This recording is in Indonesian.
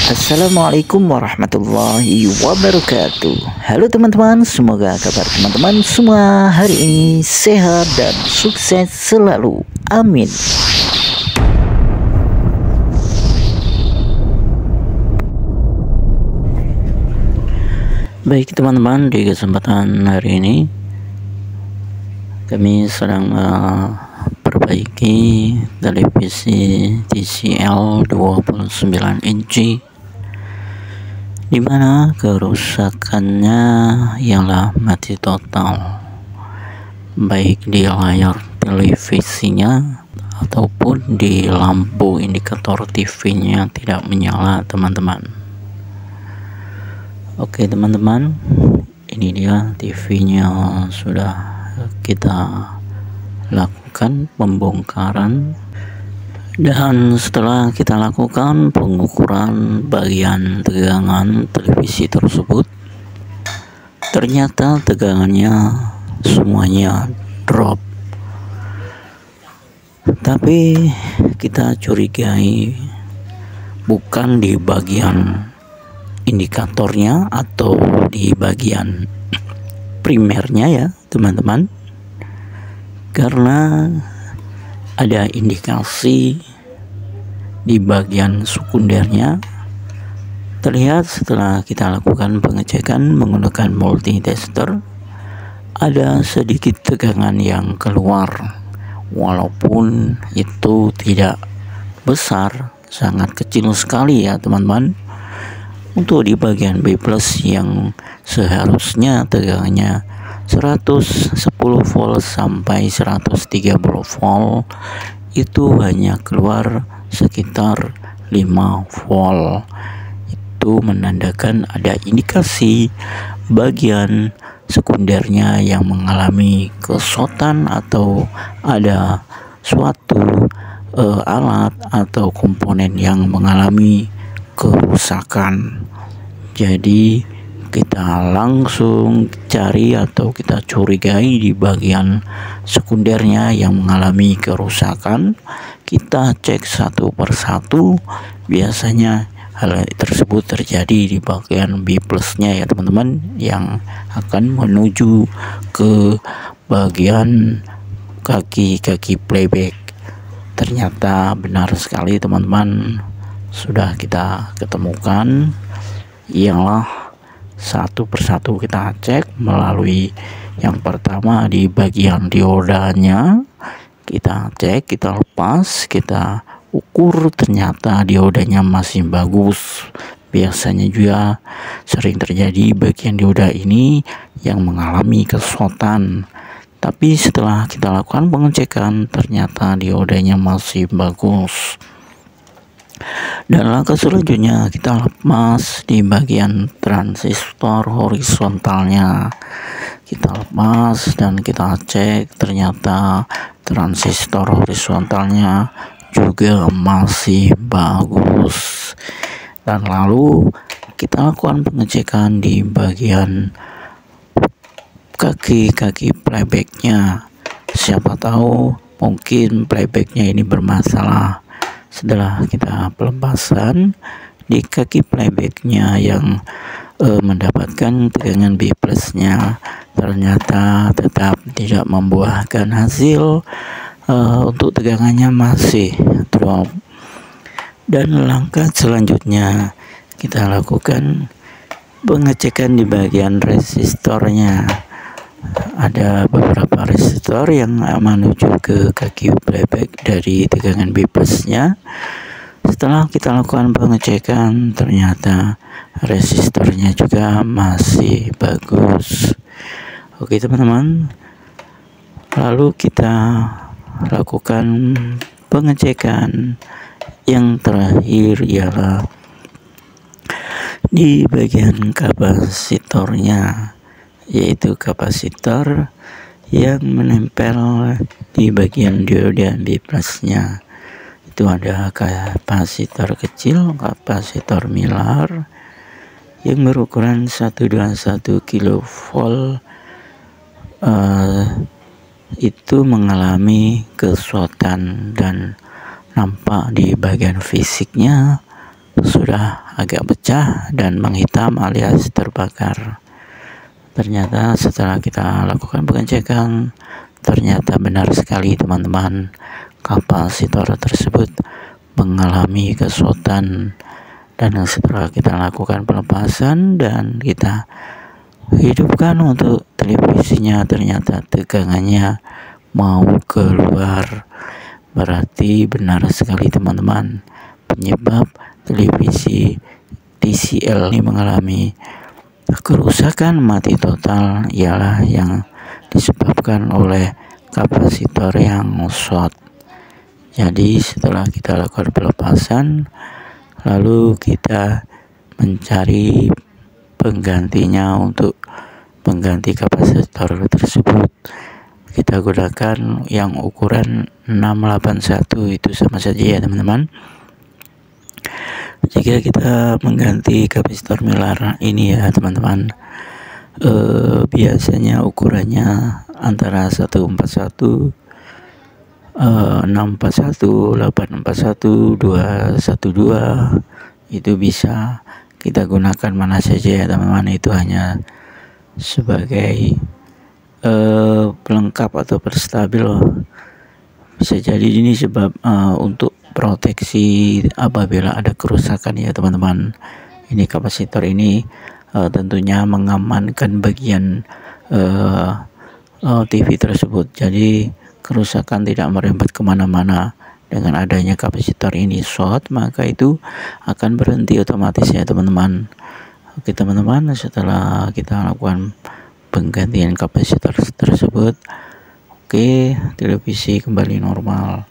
Assalamualaikum warahmatullahi wabarakatuh. Halo teman-teman, semoga kabar teman-teman semua hari ini sehat dan sukses selalu. Amin. Baik teman-teman, di kesempatan hari ini kami sedang perbaiki televisi TCL 29 inci, dimana kerusakannya ialah mati total, baik di layar televisinya ataupun di lampu indikator TV-nya tidak menyala teman-teman. Oke teman-teman, ini dia TV-nya sudah kita lakukan pembongkaran, dan setelah kita lakukan pengukuran bagian tegangan televisi tersebut, ternyata tegangannya semuanya drop. Tapi kita curigai bukan di bagian indikatornya atau di bagian primernya ya teman-teman, karena ada indikasi di bagian sekundernya. Terlihat setelah kita lakukan pengecekan menggunakan multitester, ada sedikit tegangan yang keluar, walaupun itu tidak besar, sangat kecil sekali ya teman-teman. Untuk di bagian B+ yang seharusnya tegangannya 110 volt sampai 130 volt, itu hanya keluar sekitar 5 volt. Itu menandakan ada indikasi bagian sekundernya yang mengalami kesotan atau ada suatu alat atau komponen yang mengalami kerusakan. Jadi kita langsung cari atau kita curigai di bagian sekundernya yang mengalami kerusakan. Kita cek satu persatu. Biasanya hal tersebut terjadi di bagian B+ nya ya teman-teman, yang akan menuju ke bagian kaki-kaki playback. Ternyata benar sekali teman-teman, sudah kita ketemukan. Ialah satu persatu kita cek melalui yang pertama di bagian diodanya, kita cek, kita lepas, kita ukur, ternyata diodanya masih bagus. Biasanya juga sering terjadi bagian dioda ini yang mengalami kesotan, tapi setelah kita lakukan pengecekan ternyata diodanya masih bagus. Dan langkah selanjutnya kita lepas di bagian transistor horizontalnya. Kita lepas dan kita cek, ternyata transistor horizontalnya juga masih bagus. Dan lalu kita lakukan pengecekan di bagian kaki-kaki playbacknya. Siapa tahu mungkin playbacknya ini bermasalah. Setelah kita pelepasan di kaki playbacknya yang mendapatkan tegangan B+ nya, ternyata tetap tidak membuahkan hasil. Untuk tegangannya masih drop. Dan langkah selanjutnya kita lakukan pengecekan di bagian resistornya. Ada beberapa resistor yang menuju ke kaki playback dari tegangan B+ nya. Setelah kita lakukan pengecekan, ternyata resistornya juga masih bagus. Oke teman-teman, lalu kita lakukan pengecekan yang terakhir ialah di bagian kapasitornya, yaitu kapasitor yang menempel di bagian dioda B+ nya. Itu ada kapasitor kecil, kapasitor milar yang berukuran 121 kV. Itu mengalami kesuatan dan nampak di bagian fisiknya sudah agak pecah dan menghitam alias terbakar. Ternyata setelah kita lakukan pengecekan, ternyata benar sekali teman-teman, kapasitor tersebut mengalami kesulitan. Dan setelah kita lakukan pelepasan dan kita hidupkan untuk televisinya, ternyata tegangannya mau keluar. Berarti benar sekali teman-teman, penyebab televisi TCL ini mengalami kerusakan mati total ialah yang disebabkan oleh kapasitor yang short. Jadi setelah kita lakukan pelepasan, lalu kita mencari penggantinya untuk mengganti kapasitor tersebut. Kita gunakan yang ukuran 681, itu sama saja ya teman-teman. Jika kita mengganti kapasitor Miller ini ya teman-teman, biasanya ukurannya antara 141, 641, 841, 212, itu bisa kita gunakan mana saja ya teman-teman. Itu hanya sebagai pelengkap atau perstabil. Bisa jadi ini sebab untuk proteksi apabila ada kerusakan ya teman-teman. Ini kapasitor ini tentunya mengamankan bagian TV tersebut, jadi kerusakan tidak merembet kemana-mana. Dengan adanya kapasitor ini short, maka itu akan berhenti otomatis ya teman-teman. Oke teman-teman, setelah kita lakukan penggantian kapasitor tersebut, oke, televisi kembali normal.